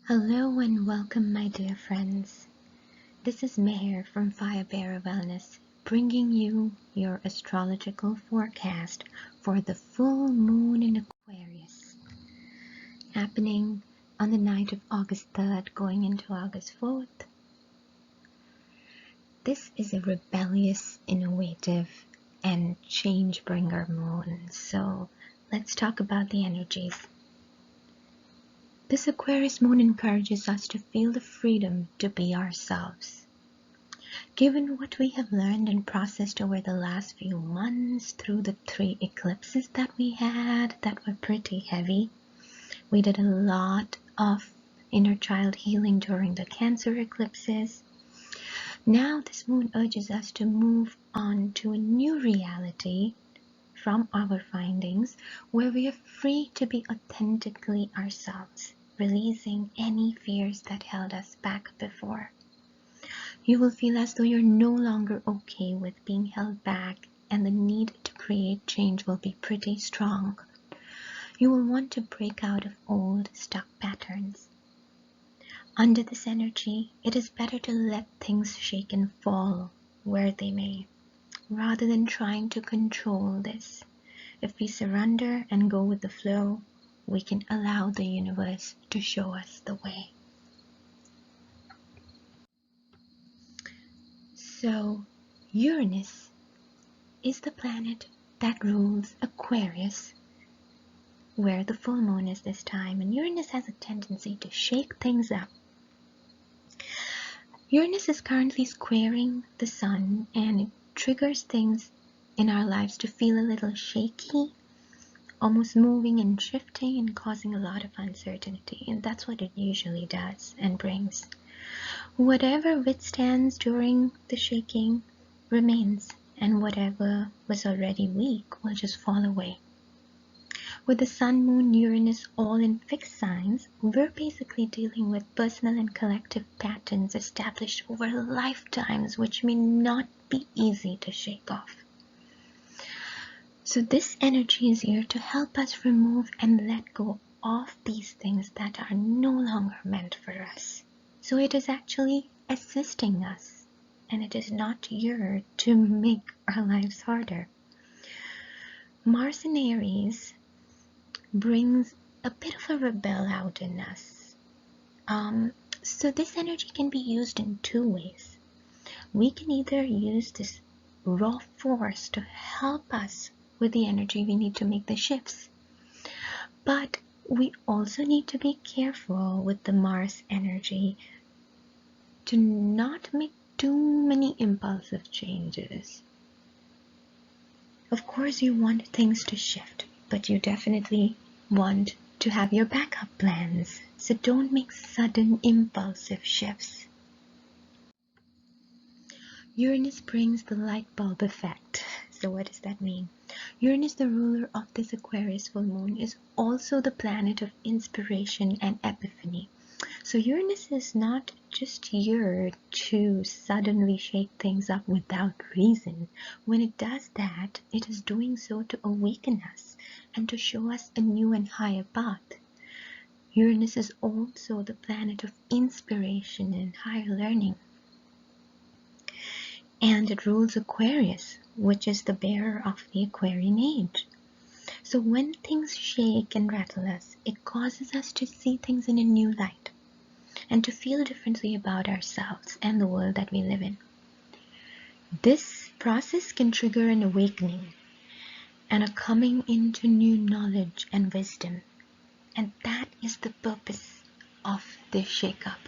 Hello and welcome, my dear friends. This is Meher from Fire Bearer Wellness, bringing you your astrological forecast for the full moon in Aquarius, happening on the night of August 3rd, going into August 4th. This is a rebellious, innovative, and change-bringer moon, so let's talk about the energies. This Aquarius moon encourages us to feel the freedom to be ourselves. Given what we have learned and processed over the last few months through the 3 eclipses that we had that were pretty heavy, we did a lot of inner child healing during the Cancer eclipses. Now this moon urges us to move on to a new reality from our findings where we are free to be authentically ourselves, releasing any fears that held us back before. You will feel as though you're no longer okay with being held back, and the need to create change will be pretty strong. You will want to break out of old, stuck patterns. Under this energy, it is better to let things shake and fall where they may, rather than trying to control this. If we surrender and go with the flow, we can allow the universe to show us the way. So, Uranus is the planet that rules Aquarius, where the full moon is this time, and Uranus has a tendency to shake things up. Uranus is currently squaring the sun, and it triggers things in our lives to feel a little shaky, almost moving and shifting and causing a lot of uncertainty, and that's what it usually does and brings. Whatever withstands during the shaking remains, and whatever was already weak will just fall away. With the Sun, Moon, Uranus all in fixed signs, we're basically dealing with personal and collective patterns established over lifetimes, which may not be easy to shake off. So this energy is here to help us remove and let go of these things that are no longer meant for us. So it is actually assisting us, and it is not here to make our lives harder. Mars in Aries brings a bit of a rebel out in us. So this energy can be used in 2 ways. We can either use this raw force to help us with the energy we need to make the shifts, but we also need to be careful with the Mars energy to not make too many impulsive changes. Of course, you want things to shift, but you definitely want to have your backup plans, so don't make sudden impulsive shifts. Uranus brings the light bulb effect. So what does that mean? Uranus, the ruler of this Aquarius full moon, is also the planet of inspiration and epiphany. So Uranus is not just here to suddenly shake things up without reason. When it does that, it is doing so to awaken us and to show us a new and higher path. Uranus is also the planet of inspiration and higher learning. And it rules Aquarius, which is the bearer of the Aquarian age. So when things shake and rattle us, it causes us to see things in a new light and to feel differently about ourselves and the world that we live in. This process can trigger an awakening and a coming into new knowledge and wisdom, and that is the purpose of this shake-up.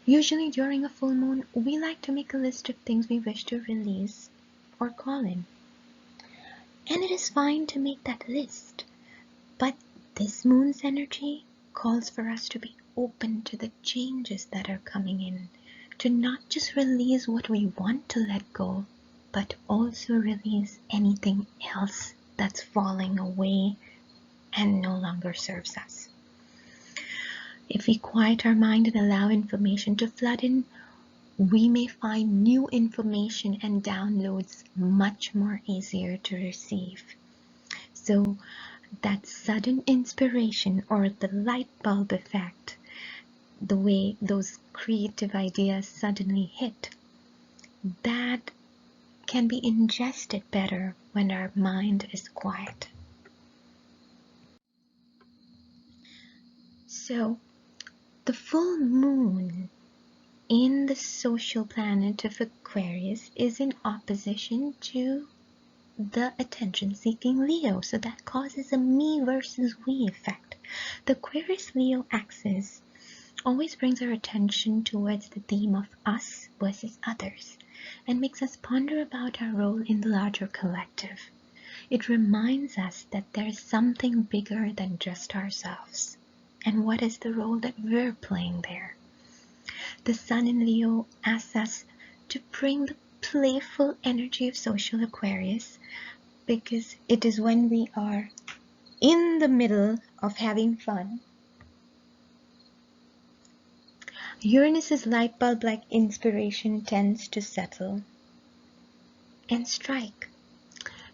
Usually during a full moon, we like to make a list of things we wish to release or call in. And it is fine to make that list, but this moon's energy calls for us to be open to the changes that are coming in, to not just release what we want to let go, but also release anything else that's falling away and no longer serves us. If we quiet our mind and allow information to flood in, we may find new information and downloads much more easier to receive. So that sudden inspiration or the light bulb effect, the way those creative ideas suddenly hit, that can be ingested better when our mind is quiet. So, the full moon in the social planet of Aquarius is in opposition to the attention-seeking Leo, so that causes a me versus we effect. The Aquarius-Leo axis always brings our attention towards the theme of us versus others and makes us ponder about our role in the larger collective. It reminds us that there is something bigger than just ourselves. And what is the role that we're playing there? The Sun in Leo asks us to bring the playful energy of social Aquarius, because it is when we are in the middle of having fun. Uranus's light bulb-like inspiration tends to settle and strike.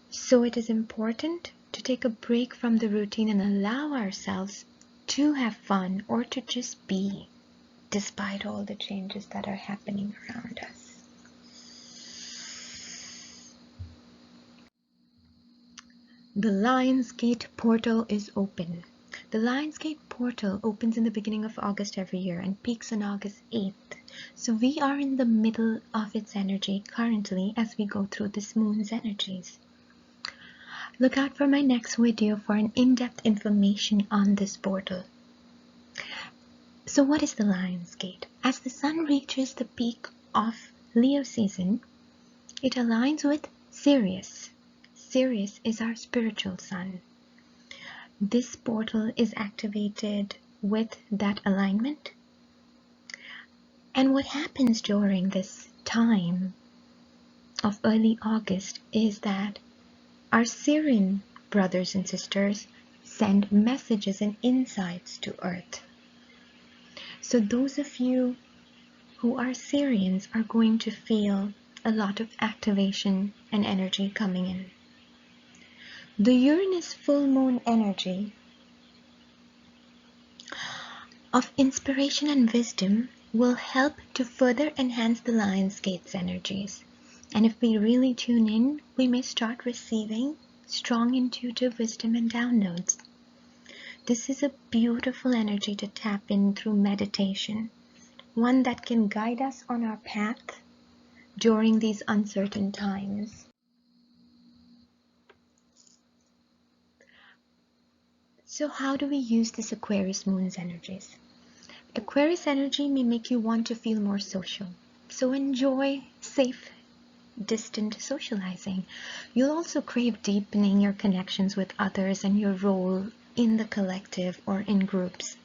So it is important to take a break from the routine and allow ourselves to have fun or to just be, despite all the changes that are happening around us. The Lionsgate portal is open. The Lionsgate portal opens in the beginning of August every year and peaks on August 8th. So we are in the middle of its energy currently as we go through this moon's energies. Look out for my next video for an in-depth information on this portal. So what is the Lionsgate? As the sun reaches the peak of Leo season, it aligns with Sirius. Sirius is our spiritual sun. This portal is activated with that alignment. And what happens during this time of early August is that our Sirian brothers and sisters send messages and insights to Earth. So those of you who are Sirians are going to feel a lot of activation and energy coming in. The Uranus full moon energy of inspiration and wisdom will help to further enhance the Lionsgate's energies. And if we really tune in, we may start receiving strong intuitive wisdom and downloads. This is a beautiful energy to tap in through meditation, one that can guide us on our path during these uncertain times. So how do we use this Aquarius moon's energies? Aquarius energy may make you want to feel more social. So enjoy safe, distant socializing. You'll also crave deepening your connections with others and your role in the collective or in groups.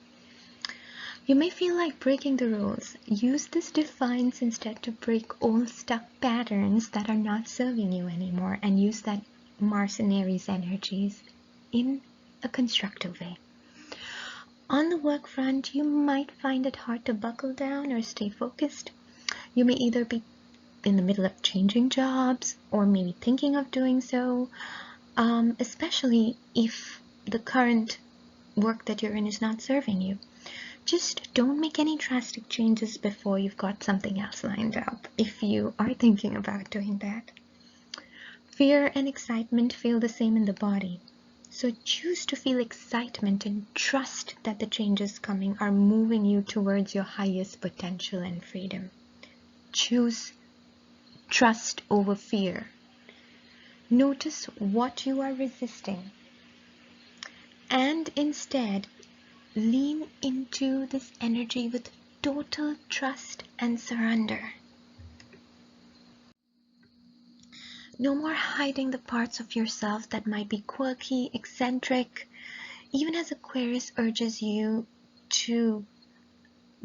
You may feel like breaking the rules. Use this defiance instead to break old stuck patterns that are not serving you anymore, and use that mercenaries energies in a constructive way. On the work front, you might find it hard to buckle down or stay focused. You may either be in the middle of changing jobs or maybe thinking of doing so, especially if the current work that you're in is not serving you. Just don't make any drastic changes before you've got something else lined up, if you are thinking about doing that. Fear and excitement feel the same in the body. So choose to feel excitement and trust that the changes coming are moving you towards your highest potential and freedom. Choose trust over fear. Notice what you are resisting, and instead lean into this energy with total trust and surrender. No more hiding the parts of yourself that might be quirky, eccentric. Even as Aquarius urges you to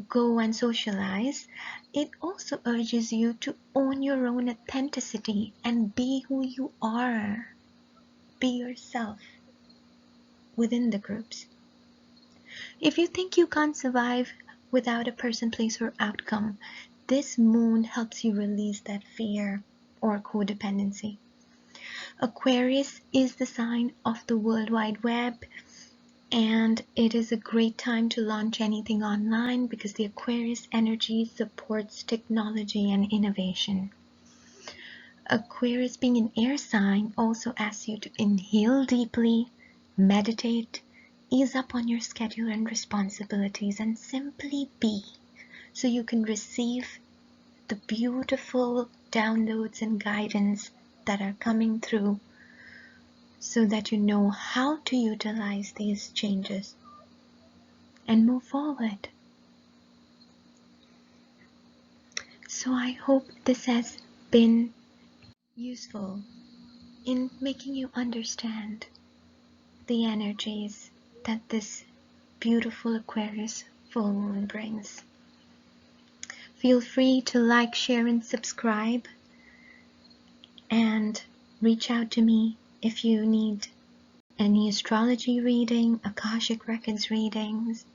go and socialize, it also urges you to own your own authenticity and be who you are. Be yourself within the groups. If you think you can't survive without a person, place, or outcome, this moon helps you release that fear or codependency. Aquarius is the sign of the World Wide Web, and it is a great time to launch anything online because the Aquarius energy supports technology and innovation. Aquarius, being an air sign, also asks you to inhale deeply, meditate, ease up on your schedule and responsibilities, and simply be, so you can receive the beautiful downloads and guidance that are coming through, so that you know how to utilize these changes and move forward. So I hope this has been useful in making you understand the energies that this beautiful Aquarius full moon brings. Feel free to like, share, and subscribe, and reach out to me if you need any astrology reading, Akashic Records readings,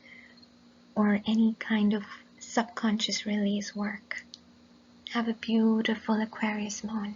or any kind of subconscious release work. Have a beautiful Aquarius moon.